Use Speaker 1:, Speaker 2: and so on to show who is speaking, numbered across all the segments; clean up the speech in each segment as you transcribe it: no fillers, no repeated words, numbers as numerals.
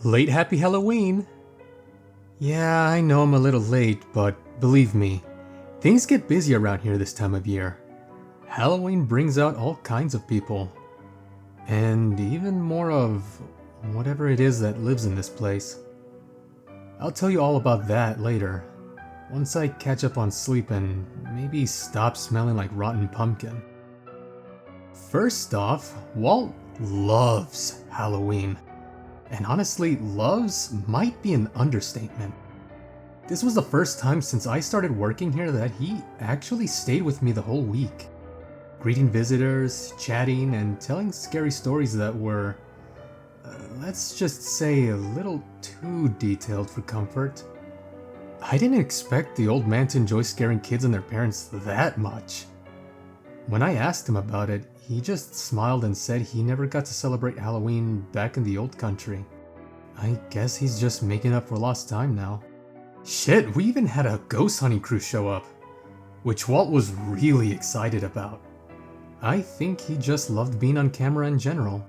Speaker 1: Late Happy Halloween! Yeah, I know I'm a little late, but believe me, things get busy around here this time of year. Halloween brings out all kinds of people. And even more of whatever it is that lives in this place. I'll tell you all about that later, once I catch up on sleep and maybe stop smelling like rotten pumpkin. First off, Walt loves Halloween. And honestly, loves might be an understatement. This was the first time since I started working here that he actually stayed with me the whole week. Greeting visitors, chatting, and telling scary stories that were, let's just say, a little too detailed for comfort. I didn't expect the old man to enjoy scaring kids and their parents that much. When I asked him about it, he just smiled and said he never got to celebrate Halloween back in the old country. I guess he's just making up for lost time now. Shit, we even had a ghost hunting crew show up, which Walt was really excited about. I think he just loved being on camera in general.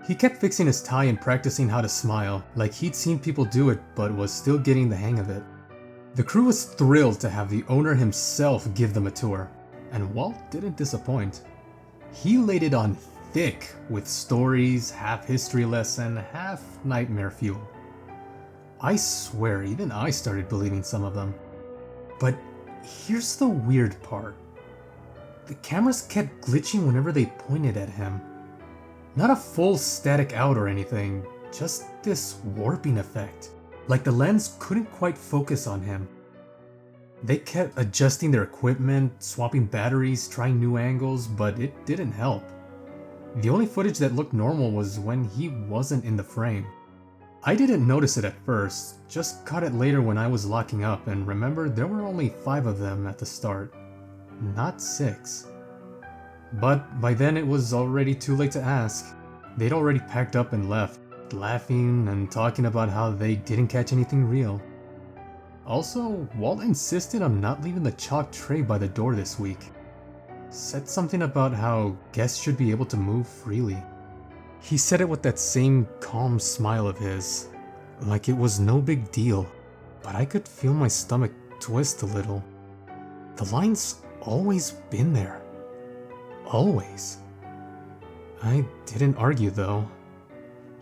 Speaker 1: He kept fixing his tie and practicing how to smile, like he'd seen people do it but was still getting the hang of it. The crew was thrilled to have the owner himself give them a tour, and Walt didn't disappoint. He laid it on thick with stories, half history lesson, half nightmare fuel. I swear, even I started believing some of them. But here's the weird part. The cameras kept glitching whenever they pointed at him. Not a full static out or anything, just this warping effect. Like the lens couldn't quite focus on him. They kept adjusting their equipment, swapping batteries, trying new angles, but it didn't help. The only footage that looked normal was when he wasn't in the frame. I didn't notice it at first, just caught it later when I was locking up and remembered there were only 5 of them at the start, not 6. But by then it was already too late to ask. They'd already packed up and left, laughing and talking about how they didn't catch anything real. Also, Walt insisted on not leaving the chalk tray by the door this week. Said something about how guests should be able to move freely. He said it with that same calm smile of his, like it was no big deal, but I could feel my stomach twist a little. The line's always been there. Always. I didn't argue though.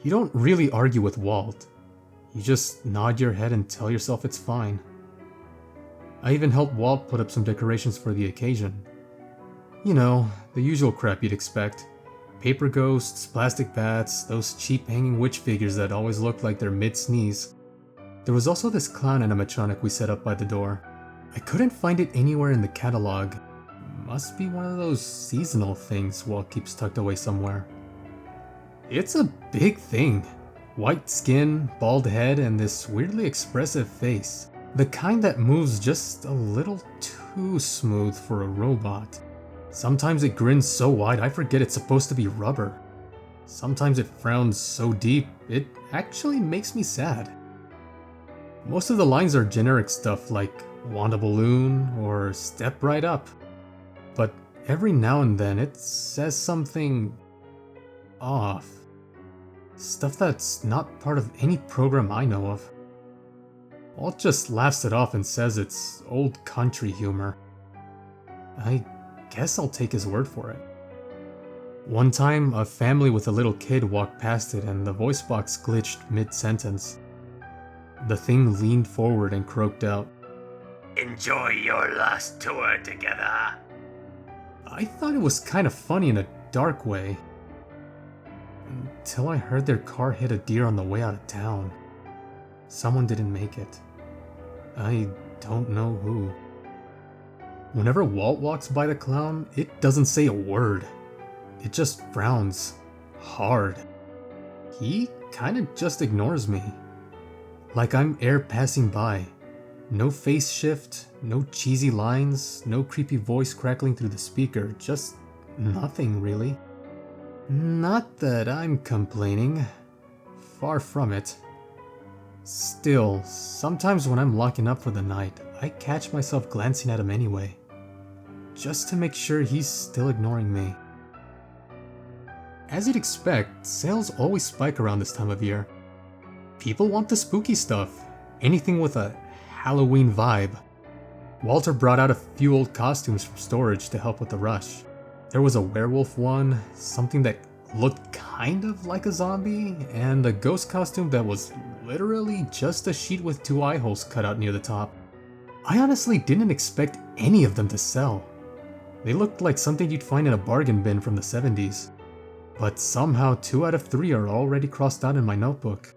Speaker 1: You don't really argue with Walt. You just nod your head and tell yourself it's fine. I even helped Walt put up some decorations for the occasion. You know, the usual crap you'd expect. Paper ghosts, plastic bats, those cheap hanging witch figures that always look like they're mid-sneeze. There was also this clown animatronic we set up by the door. I couldn't find it anywhere in the catalog. Must be one of those seasonal things Walt keeps tucked away somewhere. It's a big thing. White skin, bald head, and this weirdly expressive face. The kind that moves just a little too smooth for a robot. Sometimes it grins so wide I forget it's supposed to be rubber. Sometimes it frowns so deep, it actually makes me sad. Most of the lines are generic stuff like "Want a balloon" or "Step right up." But every now and then it says something off. Stuff that's not part of any program I know of. Walt just laughs it off and says it's old country humor. I guess I'll take his word for it. One time, a family with a little kid walked past it and the voice box glitched mid-sentence. The thing leaned forward and croaked out, "Enjoy your last tour together." I thought it was kind of funny in a dark way. Until I heard their car hit a deer on the way out of town. Someone didn't make it. I don't know who. Whenever Walt walks by the clown, it doesn't say a word. It just frowns. Hard. He kinda just ignores me. Like I'm air passing by. No face shift, no cheesy lines, no creepy voice crackling through the speaker, just nothing really. Not that I'm complaining. Far from it. Still, sometimes when I'm locking up for the night, I catch myself glancing at him anyway. Just to make sure he's still ignoring me. As you'd expect, sales always spike around this time of year. People want the spooky stuff, anything with a Halloween vibe. Walter brought out a few old costumes from storage to help with the rush. There was a werewolf one, something that looked kind of like a zombie, and a ghost costume that was literally just a sheet with 2 eye holes cut out near the top. I honestly didn't expect any of them to sell. They looked like something you'd find in a bargain bin from the 70s. But somehow 2 out of 3 are already crossed out in my notebook.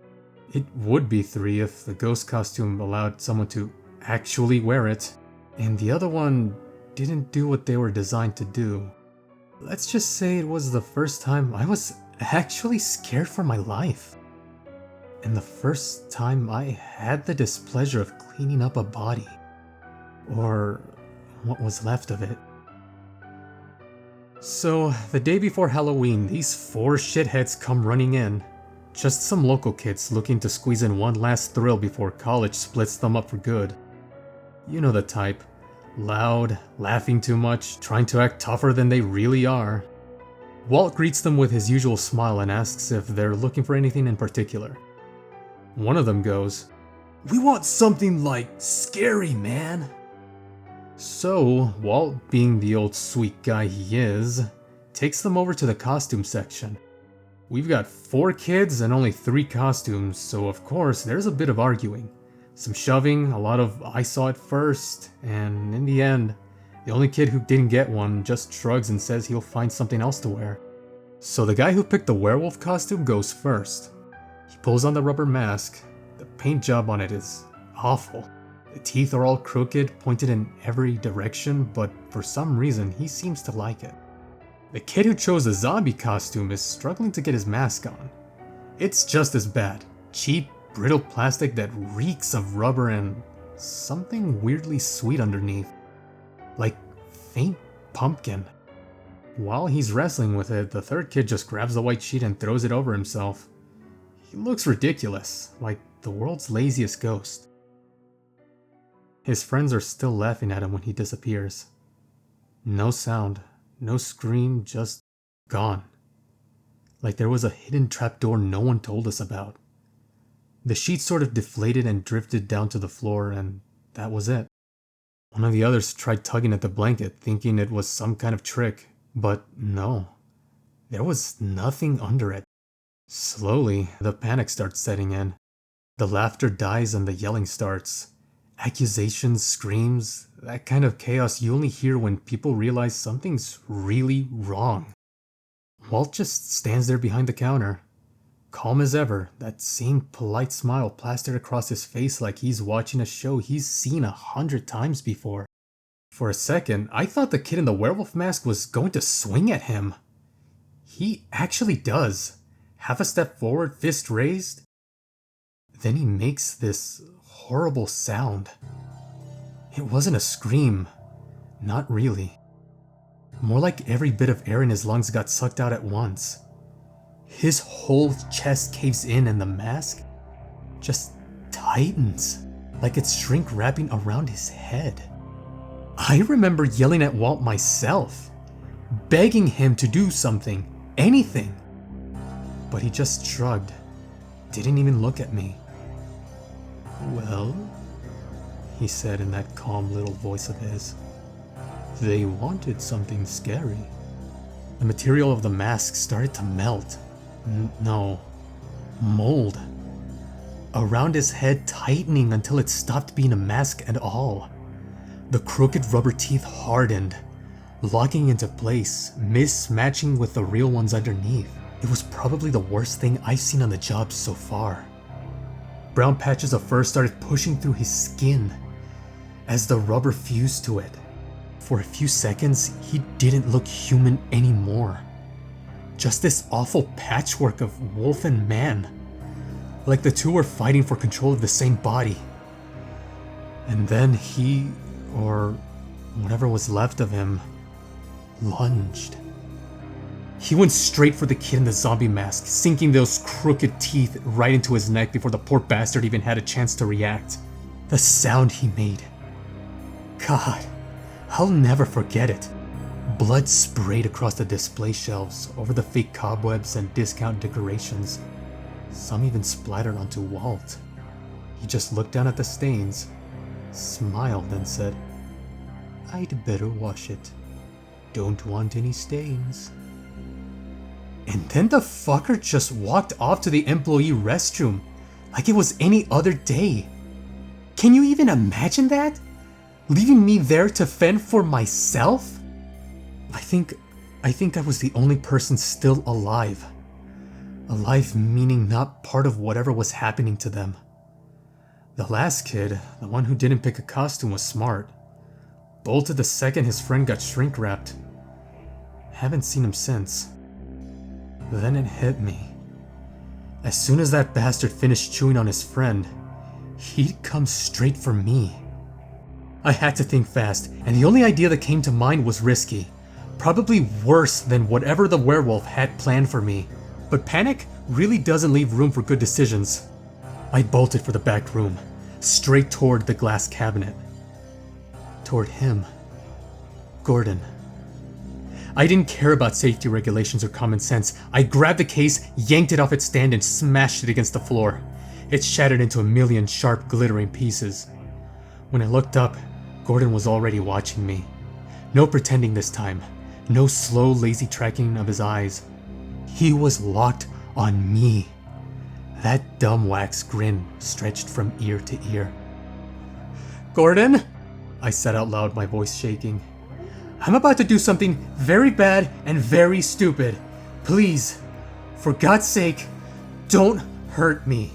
Speaker 1: It would be 3 if the ghost costume allowed someone to actually wear it, and the other one didn't do what they were designed to do. Let's just say it was the first time I was actually scared for my life. And the first time I had the displeasure of cleaning up a body. Or what was left of it. So, the day before Halloween, these 4 shitheads come running in. Just some local kids looking to squeeze in one last thrill before college splits them up for good. You know the type. Loud, laughing too much, trying to act tougher than they really are. Walt greets them with his usual smile and asks if they're looking for anything in particular. One of them goes, "We want something like scary, man." So, Walt, being the old sweet guy he is, takes them over to the costume section. We've got 4 kids and only 3 costumes, so of course there's a bit of arguing. Some shoving, a lot of "I saw it first," and in the end, the only kid who didn't get one just shrugs and says he'll find something else to wear. So the guy who picked the werewolf costume goes first. He pulls on the rubber mask. The paint job on it is awful. The teeth are all crooked, pointed in every direction, but for some reason he seems to like it. The kid who chose the zombie costume is struggling to get his mask on. It's just as bad. Cheap, brittle plastic that reeks of rubber and something weirdly sweet underneath. Like faint pumpkin. While he's wrestling with it, the third kid just grabs the white sheet and throws it over himself. He looks ridiculous, like the world's laziest ghost. His friends are still laughing at him when he disappears. No sound, no scream, just gone. Like there was a hidden trapdoor no one told us about. The sheet sort of deflated and drifted down to the floor, and that was it. One of the others tried tugging at the blanket, thinking it was some kind of trick, but no. There was nothing under it. Slowly, the panic starts setting in. The laughter dies and the yelling starts. Accusations, screams, that kind of chaos you only hear when people realize something's really wrong. Walt just stands there behind the counter. Calm as ever, that same polite smile plastered across his face like he's watching a show he's seen 100 times before. For a second, I thought the kid in the werewolf mask was going to swing at him. He actually does. Half a step forward, fist raised. Then he makes this horrible sound. It wasn't a scream. Not really. More like every bit of air in his lungs got sucked out at once. His whole chest caves in and the mask just tightens, like it's shrink wrapping around his head. I remember yelling at Walt myself, begging him to do something, anything. But he just shrugged, didn't even look at me. "Well," he said in that calm little voice of his, "they wanted something scary." The material of the mask started to melt. No, mold. Around his head, tightening until it stopped being a mask at all. The crooked rubber teeth hardened, locking into place, mismatching with the real ones underneath. It was probably the worst thing I've seen on the job so far. Brown patches of fur started pushing through his skin as the rubber fused to it. For a few seconds, he didn't look human anymore. Just this awful patchwork of wolf and man. Like the two were fighting for control of the same body. And then he, or whatever was left of him, lunged. He went straight for the kid in the zombie mask, sinking those crooked teeth right into his neck before the poor bastard even had a chance to react. The sound he made. God, I'll never forget it. Blood sprayed across the display shelves, over the fake cobwebs and discount decorations. Some even splattered onto Walt. He just looked down at the stains, smiled, and said, "I'd better wash it. Don't want any stains." And then the fucker just walked off to the employee restroom like it was any other day. Can you even imagine that? Leaving me there to fend for myself? I think I was the only person still alive. Alive meaning not part of whatever was happening to them. The last kid, the one who didn't pick a costume, was smart. Bolted the second his friend got shrink wrapped. Haven't seen him since. Then it hit me. As soon as that bastard finished chewing on his friend, he'd come straight for me. I had to think fast, and the only idea that came to mind was risky. Probably worse than whatever the werewolf had planned for me. But panic really doesn't leave room for good decisions. I bolted for the back room, straight toward the glass cabinet. Toward him. Gordon. I didn't care about safety regulations or common sense. I grabbed the case, yanked it off its stand, and smashed it against the floor. It shattered into a million sharp, glittering pieces. When I looked up, Gordon was already watching me. No pretending this time. No slow, lazy tracking of his eyes. He was locked on me. That dumb wax grin stretched from ear to ear. "Gordon," I said out loud, my voice shaking. "I'm about to do something very bad and very stupid. Please, for God's sake, don't hurt me."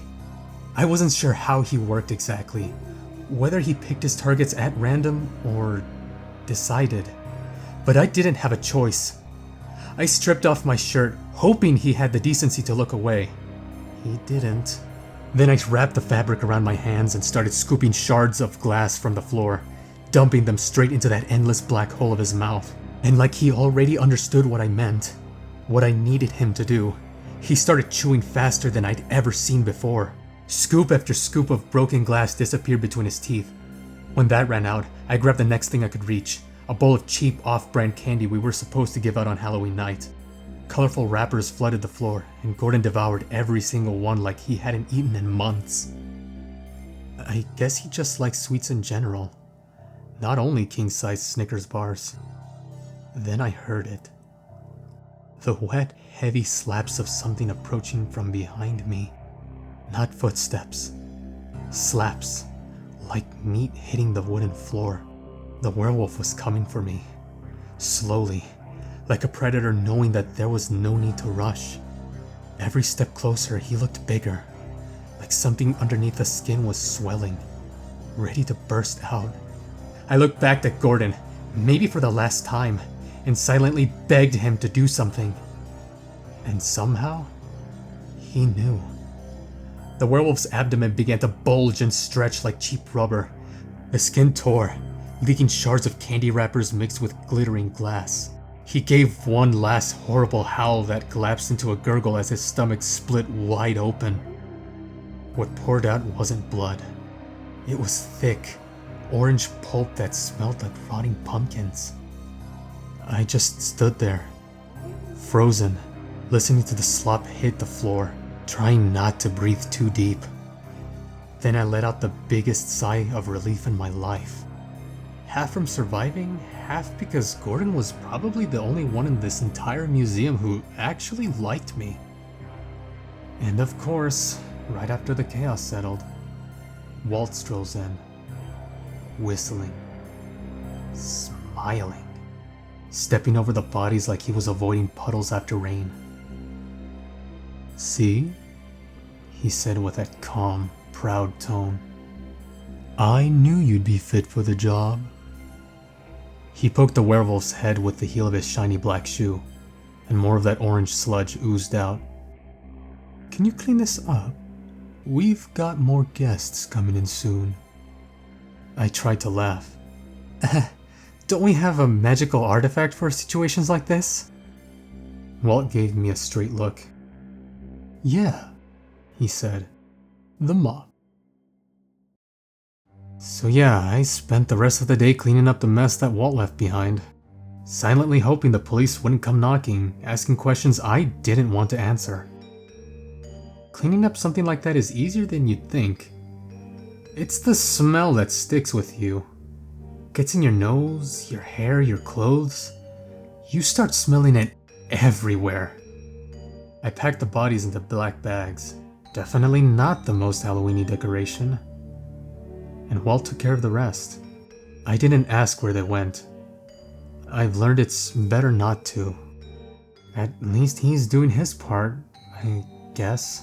Speaker 1: I wasn't sure how he worked exactly, whether he picked his targets at random or decided, but I didn't have a choice. I stripped off my shirt, hoping he had the decency to look away. He didn't. Then I wrapped the fabric around my hands and started scooping shards of glass from the floor, dumping them straight into that endless black hole of his mouth. And like he already understood what I meant, what I needed him to do, he started chewing faster than I'd ever seen before. Scoop after scoop of broken glass disappeared between his teeth. When that ran out, I grabbed the next thing I could reach, a bowl of cheap off-brand candy we were supposed to give out on Halloween night. Colorful wrappers flooded the floor, and Gordon devoured every single one like he hadn't eaten in months. I guess he just likes sweets in general, not only king-size Snickers bars. Then I heard it. The wet, heavy slaps of something approaching from behind me. Not footsteps. Slaps, like meat hitting the wooden floor. The werewolf was coming for me. Slowly, like a predator knowing that there was no need to rush. Every step closer, he looked bigger, like something underneath the skin was swelling, ready to burst out. I looked back at Gordon, maybe for the last time, and silently begged him to do something. And somehow, he knew. The werewolf's abdomen began to bulge and stretch like cheap rubber. The skin tore, leaking shards of candy wrappers mixed with glittering glass. He gave one last horrible howl that collapsed into a gurgle as his stomach split wide open. What poured out wasn't blood. It was thick, orange pulp that smelled like rotting pumpkins. I just stood there, frozen, listening to the slop hit the floor, trying not to breathe too deep. Then I let out the biggest sigh of relief in my life. Half from surviving, half because Gordon was probably the only one in this entire museum who actually liked me. And of course, right after the chaos settled, Walt strolls in, whistling, smiling, stepping over the bodies like he was avoiding puddles after rain. "See?" he said with that calm, proud tone. "I knew you'd be fit for the job." He poked the werewolf's head with the heel of his shiny black shoe, and more of that orange sludge oozed out. "Can you clean this up? We've got more guests coming in soon." I tried to laugh. Don't we have a magical artifact for situations like this? Walt gave me a straight look. "Yeah," he said. "The mop." So yeah, I spent the rest of the day cleaning up the mess that Walt left behind, silently hoping the police wouldn't come knocking, asking questions I didn't want to answer. cleaning up something like that is easier than you'd think. It's the smell that sticks with you. Gets in your nose, your hair, your clothes. You start smelling it everywhere. I packed the bodies into black bags. Definitely not the most Halloween-y decoration. And Walt took care of the rest. I didn't ask where they went. I've learned it's better not to. At least he's doing his part, I guess.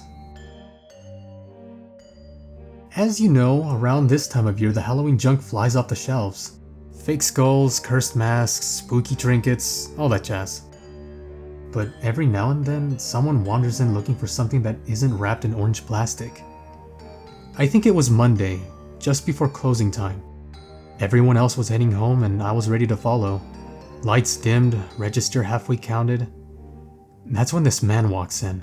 Speaker 1: As you know, around this time of year the Halloween junk flies off the shelves. Fake skulls, cursed masks, spooky trinkets, all that jazz. But every now and then, someone wanders in looking for something that isn't wrapped in orange plastic. I think it was Monday, just before closing time. Everyone else was heading home and I was ready to follow. Lights dimmed, register halfway counted. That's when this man walks in.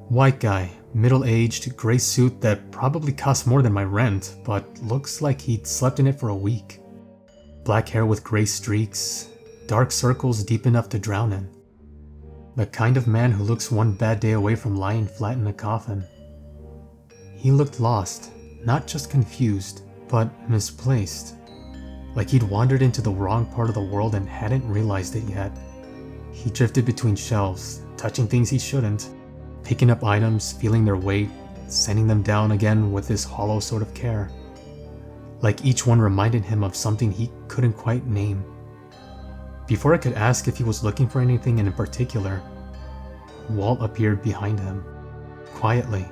Speaker 1: White guy, middle-aged, gray suit that probably cost more than my rent, but looks like he'd slept in it for a week. Black hair with gray streaks, dark circles deep enough to drown in. The kind of man who looks one bad day away from lying flat in a coffin. He looked lost, not just confused, but misplaced. Like he'd wandered into the wrong part of the world and hadn't realized it yet. He drifted between shelves, touching things he shouldn't, picking up items, feeling their weight, sending them down again with this hollow sort of care. Like each one reminded him of something he couldn't quite name. Before I could ask if he was looking for anything in particular, Walt appeared behind him, quietly,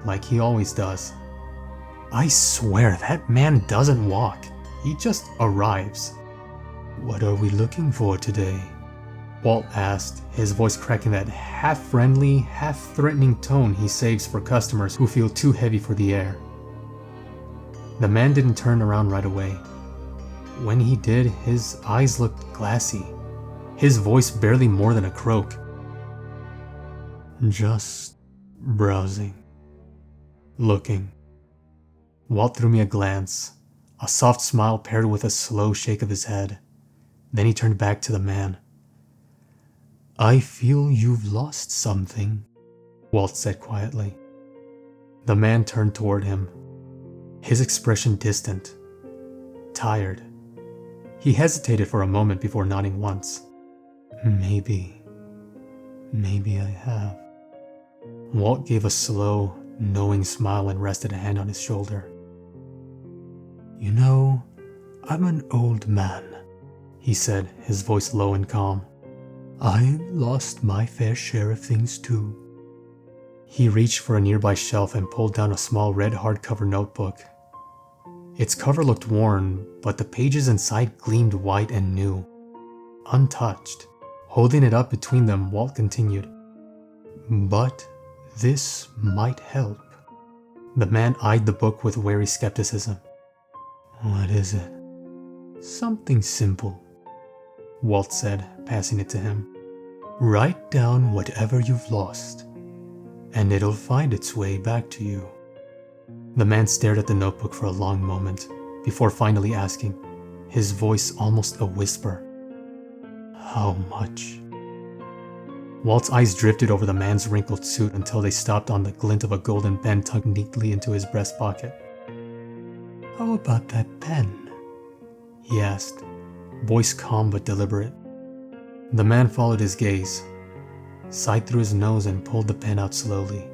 Speaker 1: like he always does. I swear that man doesn't walk, he just arrives. "What are we looking for today?" Walt asked, his voice cracking that half-friendly, half-threatening tone he saves for customers who feel too heavy for the air. The man didn't turn around right away. When he did, his eyes looked glassy, his voice barely more than a croak. "Just browsing. Looking." Walt threw me a glance, a soft smile paired with a slow shake of his head. Then he turned back to the man. "I feel you've lost something," Walt said quietly. The man turned toward him, his expression distant, tired. He hesitated for a moment before nodding once. Maybe I have." Walt gave a slow, knowing smile and rested a hand on his shoulder. "You know, I'm an old man," he said, his voice low and calm. "I've lost my fair share of things too." He reached for a nearby shelf and pulled down a small red hardcover notebook. Its cover looked worn, but the pages inside gleamed white and new, untouched. Holding it up between them, Walt continued, "But this might help." The man eyed the book with wary skepticism. "What is it?" "Something simple," Walt said, passing it to him. "Write down whatever you've lost, and it'll find its way back to you." The man stared at the notebook for a long moment, before finally asking, his voice almost a whisper, "How much?" Walt's eyes drifted over the man's wrinkled suit until they stopped on the glint of a golden pen tucked neatly into his breast pocket. "How about that pen?" he asked, voice calm but deliberate. The man followed his gaze, sighed through his nose and pulled the pen out slowly.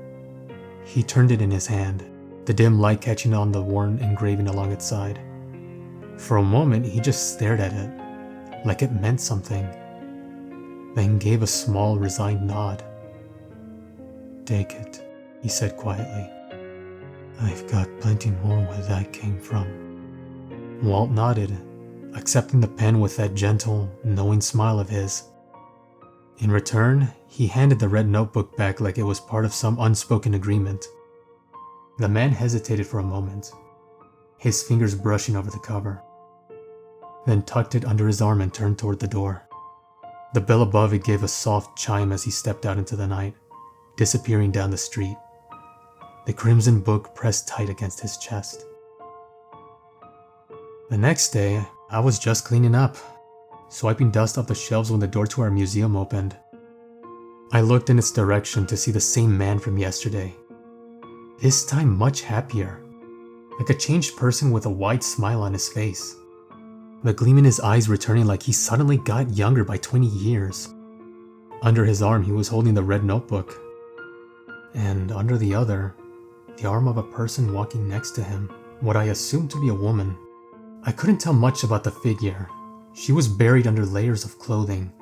Speaker 1: He turned it in his hand, the dim light catching on the worn engraving along its side. For a moment he just stared at it, like it meant something, then gave a small, resigned nod. "Take it," he said quietly. "I've got plenty more where that came from." Walt nodded, accepting the pen with that gentle, knowing smile of his. In return, he handed the red notebook back like it was part of some unspoken agreement. The man hesitated for a moment, his fingers brushing over the cover, then tucked it under his arm and turned toward the door. The bell above it gave a soft chime as he stepped out into the night, disappearing down the street, the crimson book pressed tight against his chest. The next day, I was just cleaning up, swiping dust off the shelves when the door to our museum opened. I looked in its direction to see the same man from yesterday. This time much happier, like a changed person with a wide smile on his face. The gleam in his eyes returning like he suddenly got younger by 20 years. Under his arm he was holding the red notebook. And under the other, the arm of a person walking next to him, what I assumed to be a woman. I couldn't tell much about the figure. She was buried under layers of clothing.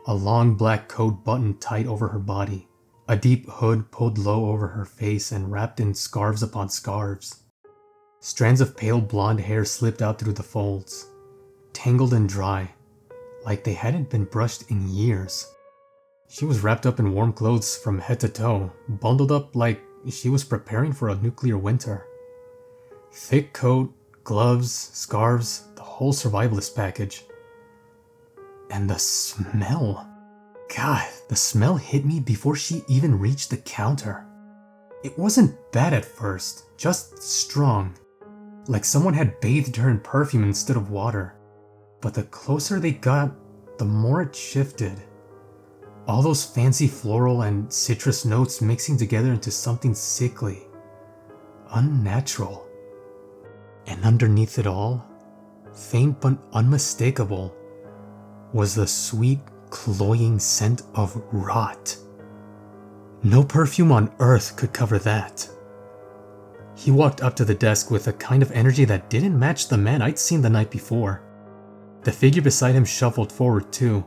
Speaker 1: A long black coat buttoned tight over her body, a deep hood pulled low over her face and wrapped in scarves upon scarves. Strands of pale blonde hair slipped out through the folds, tangled and dry, like they hadn't been brushed in years. She was wrapped up in warm clothes from head to toe, bundled up like she was preparing for a nuclear winter. Thick coat, gloves, scarves, the whole survivalist package. And the smell. God, the smell hit me before she even reached the counter. It wasn't bad at first, just strong, like someone had bathed her in perfume instead of water. But the closer they got, the more it shifted. All those fancy floral and citrus notes mixing together into something sickly, unnatural. And underneath it all, faint but unmistakable, was the sweet, cloying scent of rot. No perfume on earth could cover that. He walked up to the desk with a kind of energy that didn't match the man I'd seen the night before. The figure beside him shuffled forward too,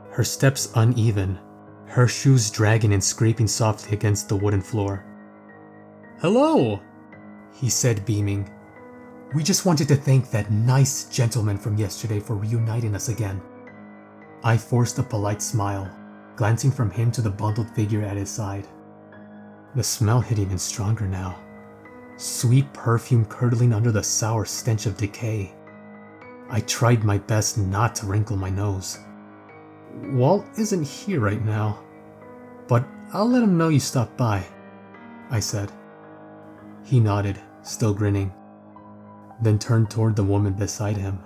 Speaker 1: her steps uneven, her shoes dragging and scraping softly against the wooden floor. "Hello," he said, beaming. "We just wanted to thank that nice gentleman from yesterday for reuniting us again." I forced a polite smile, glancing from him to the bundled figure at his side. The smell hit even stronger now. Sweet perfume curdling under the sour stench of decay. I tried my best not to wrinkle my nose. "Walt isn't here right now, but I'll let him know you stopped by," I said. He nodded, still grinning, then turned toward the woman beside him.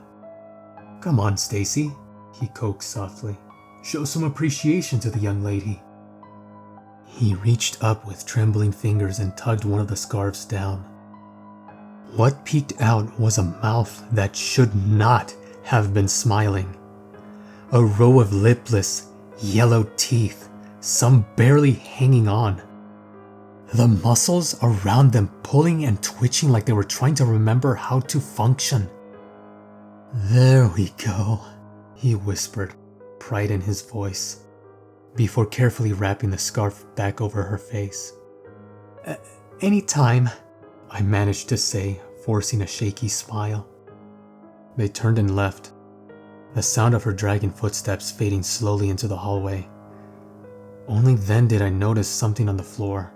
Speaker 1: "Come on, Stacy," he coaxed softly. "Show some appreciation to the young lady." He reached up with trembling fingers and tugged one of the scarves down. What peeked out was a mouth that should not have been smiling. A row of lipless, yellow teeth, some barely hanging on. The muscles around them pulling and twitching like they were trying to remember how to function. "There we go," he whispered, pride in his voice, before carefully wrapping the scarf back over her face. "Anytime," I managed to say, forcing a shaky smile. They turned and left, the sound of her dragging footsteps fading slowly into the hallway. Only then did I notice something on the floor.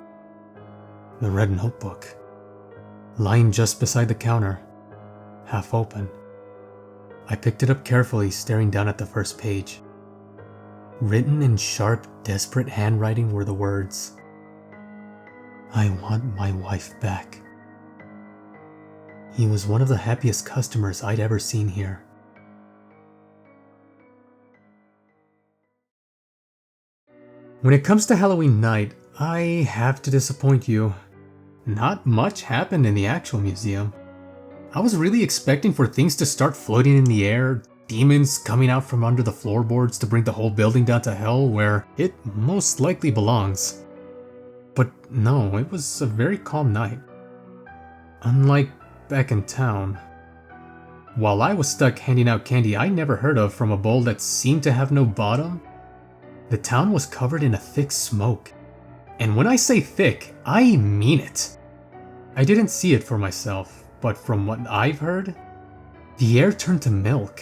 Speaker 1: The red notebook, lying just beside the counter, half open. I picked it up carefully, staring down at the first page. Written in sharp, desperate handwriting were the words, "I want my wife back." He was one of the happiest customers I'd ever seen here. When it comes to Halloween night, I have to disappoint you. Not much happened in the actual museum. I was really expecting for things to start floating in the air, demons coming out from under the floorboards to bring the whole building down to hell where it most likely belongs. But no, it was a very calm night. Unlike back in town. While I was stuck handing out candy I never heard of from a bowl that seemed to have no bottom, the town was covered in a thick smoke. And when I say thick, I mean it. I didn't see it for myself, but from what I've heard, the air turned to milk.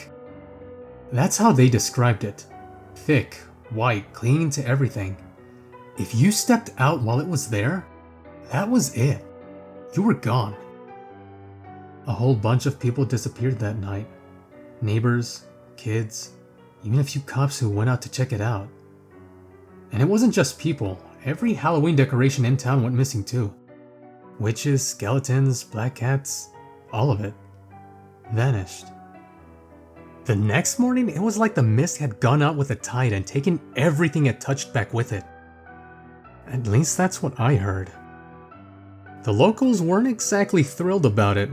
Speaker 1: That's how they described it. Thick, white, clinging to everything. If you stepped out while it was there, that was it. You were gone. A whole bunch of people disappeared that night. Neighbors, kids, even a few cops who went out to check it out. And it wasn't just people. Every Halloween decoration in town went missing too. Witches, skeletons, black cats, all of it vanished. The next morning, it was like the mist had gone out with the tide and taken everything it touched back with it. At least that's what I heard. The locals weren't exactly thrilled about it.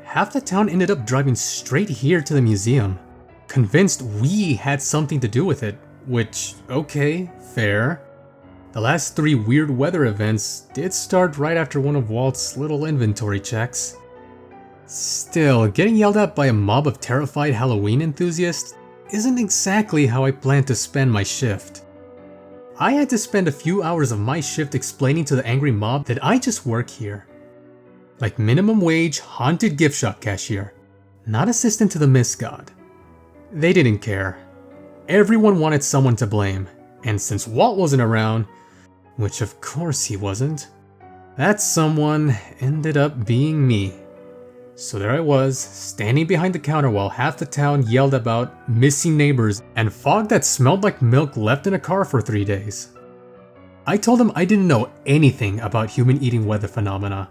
Speaker 1: Half the town ended up driving straight here to the museum, convinced we had something to do with it, which, okay, fair. The last 3 weird weather events did start right after one of Walt's little inventory checks. Still, getting yelled at by a mob of terrified Halloween enthusiasts isn't exactly how I planned to spend my shift. I had to spend a few hours of my shift explaining to the angry mob that I just work here. Like minimum wage, haunted gift shop cashier, not assistant to the Mist God. They didn't care. Everyone wanted someone to blame, and since Walt wasn't around, which of course he wasn't, that someone ended up being me. So there I was, standing behind the counter while half the town yelled about missing neighbors and fog that smelled like milk left in a car for 3 days. I told them I didn't know anything about human-eating weather phenomena,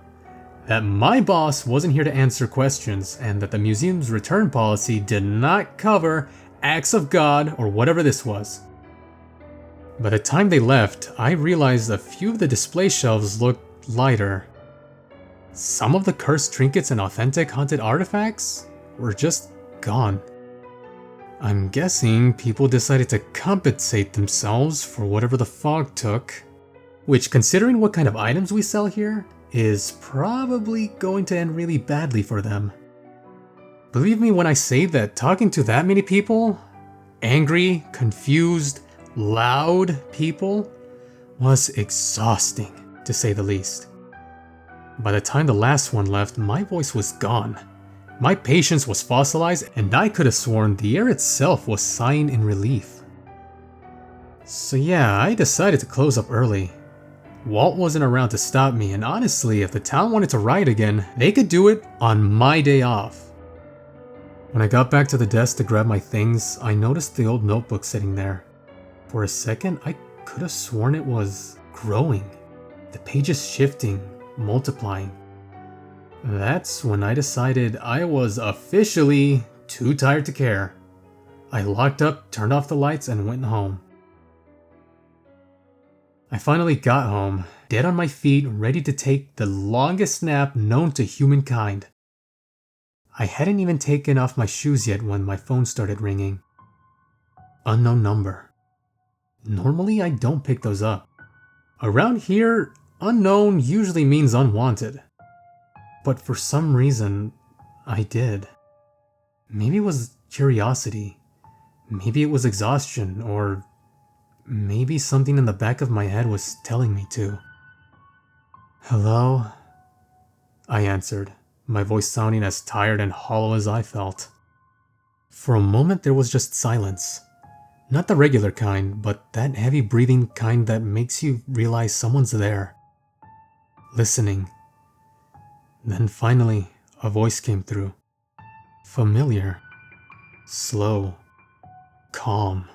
Speaker 1: that my boss wasn't here to answer questions, and that the museum's return policy did not cover acts of God or whatever this was. By the time they left, I realized a few of the display shelves looked lighter. Some of the cursed trinkets and authentic haunted artifacts were just gone. I'm guessing people decided to compensate themselves for whatever the fog took, which, considering what kind of items we sell here, is probably going to end really badly for them. Believe me when I say that talking to that many people, angry, confused, loud people, was exhausting, to say the least. By the time the last one left, my voice was gone. My patience was fossilized, and I could have sworn the air itself was sighing in relief. So yeah, I decided to close up early. Walt wasn't around to stop me, and honestly, if the town wanted to riot again, they could do it on my day off. When I got back to the desk to grab my things, I noticed the old notebook sitting there. For a second, I could have sworn it was growing. The pages shifting, multiplying. That's when I decided I was officially too tired to care. I locked up, turned off the lights, and went home. I finally got home, dead on my feet, ready to take the longest nap known to humankind. I hadn't even taken off my shoes yet when my phone started ringing. Unknown number. Normally I don't pick those up. Around here, unknown usually means unwanted. But for some reason, I did. Maybe it was curiosity. Maybe it was exhaustion, or maybe something in the back of my head was telling me to. Hello? I answered, my voice sounding as tired and hollow as I felt. For a moment there was just silence. Not the regular kind, but that heavy breathing kind that makes you realize someone's there. Listening. Then finally, a voice came through. Familiar. Slow. Calm.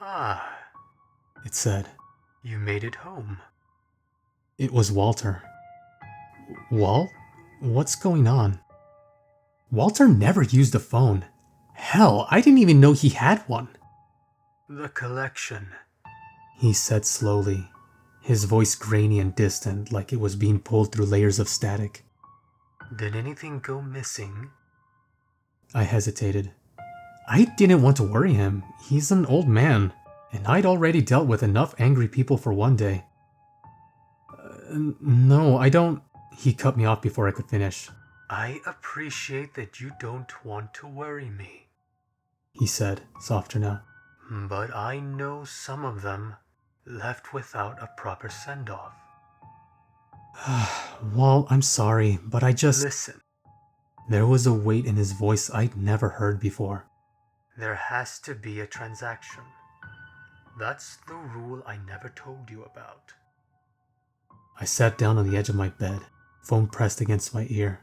Speaker 1: Ah, it said. You made it home. It was Walter. Walt? What's going on? Walter never used a phone. Hell, I didn't even know he had one. The collection, he said slowly, his voice grainy and distant like it was being pulled through layers of static. Did anything go missing? I hesitated. I didn't want to worry him. He's an old man, and I'd already dealt with enough angry people for one day. No, I don't... He cut me off before I could finish. I appreciate that you don't want to worry me, he said, softer now. But I know some of them left without a proper send-off. Walt, I'm sorry, but I just... Listen. There was a weight in his voice I'd never heard before. There has to be a transaction. That's the rule I never told you about. I sat down on the edge of my bed, phone pressed against my ear.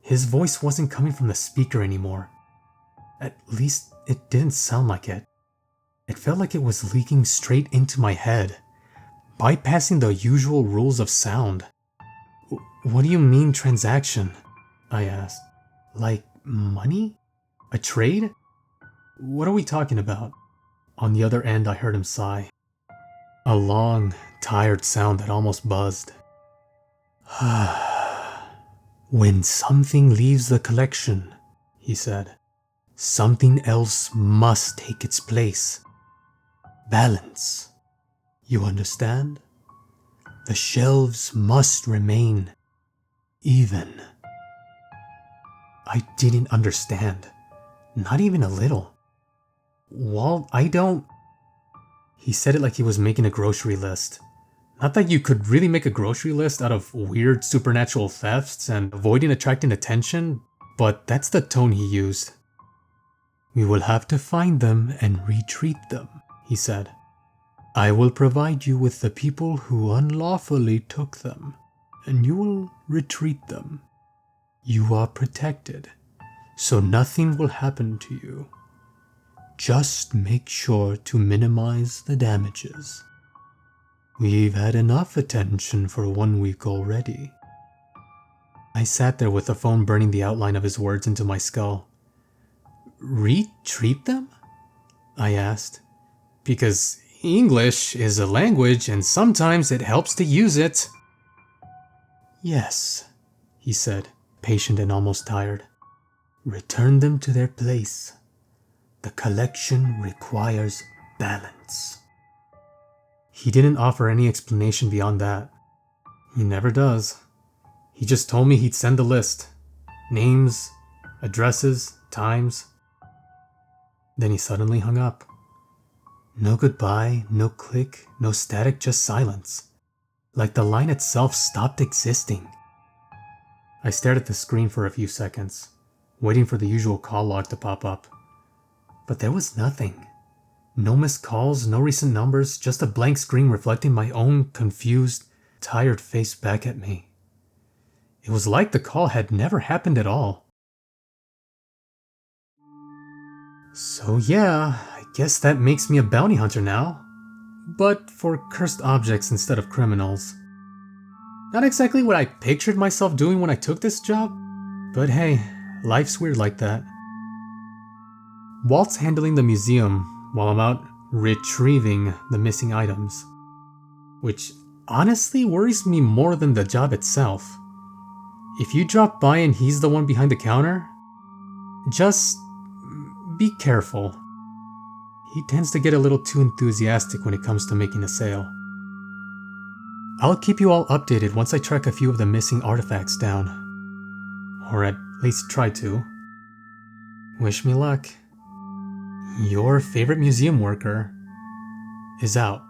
Speaker 1: His voice wasn't coming from the speaker anymore. At least, it didn't sound like it. It felt like it was leaking straight into my head, bypassing the usual rules of sound. What do you mean transaction? I asked. Like money? A trade? What are we talking about? On the other end, I heard him sigh. A long, tired sound that almost buzzed. When something leaves the collection, he said, something else must take its place. Balance. You understand? The shelves must remain even. I didn't understand. Not even a little. Walt, I don't... He said it like he was making a grocery list. Not that you could really make a grocery list out of weird supernatural thefts and avoiding attracting attention, but that's the tone he used. We will have to find them and retreat them, he said. I will provide you with the people who unlawfully took them, and you will retreat them. You are protected, so nothing will happen to you. Just make sure to minimize the damages. We've had enough attention for 1 week already. I sat there with the phone burning the outline of his words into my skull. Retreat them? I asked. Because English is a language and sometimes it helps to use it. Yes, he said, patient and almost tired. Return them to their place. The collection requires balance. He didn't offer any explanation beyond that. He never does. He just told me he'd send the list. Names, addresses, times. Then he suddenly hung up. No goodbye, no click, no static, just silence. Like the line itself stopped existing. I stared at the screen for a few seconds, waiting for the usual call log to pop up. But there was nothing. No missed calls, no recent numbers, just a blank screen reflecting my own confused, tired face back at me. It was like the call had never happened at all. So yeah, I guess that makes me a bounty hunter now. But for cursed objects instead of criminals. Not exactly what I pictured myself doing when I took this job, but hey, life's weird like that. Walt's handling the museum while I'm out retrieving the missing items, which honestly worries me more than the job itself. If you drop by and he's the one behind the counter, just be careful. He tends to get a little too enthusiastic when it comes to making a sale. I'll keep you all updated once I track a few of the missing artifacts down. Or at least try to. Wish me luck. Your favorite museum worker is out.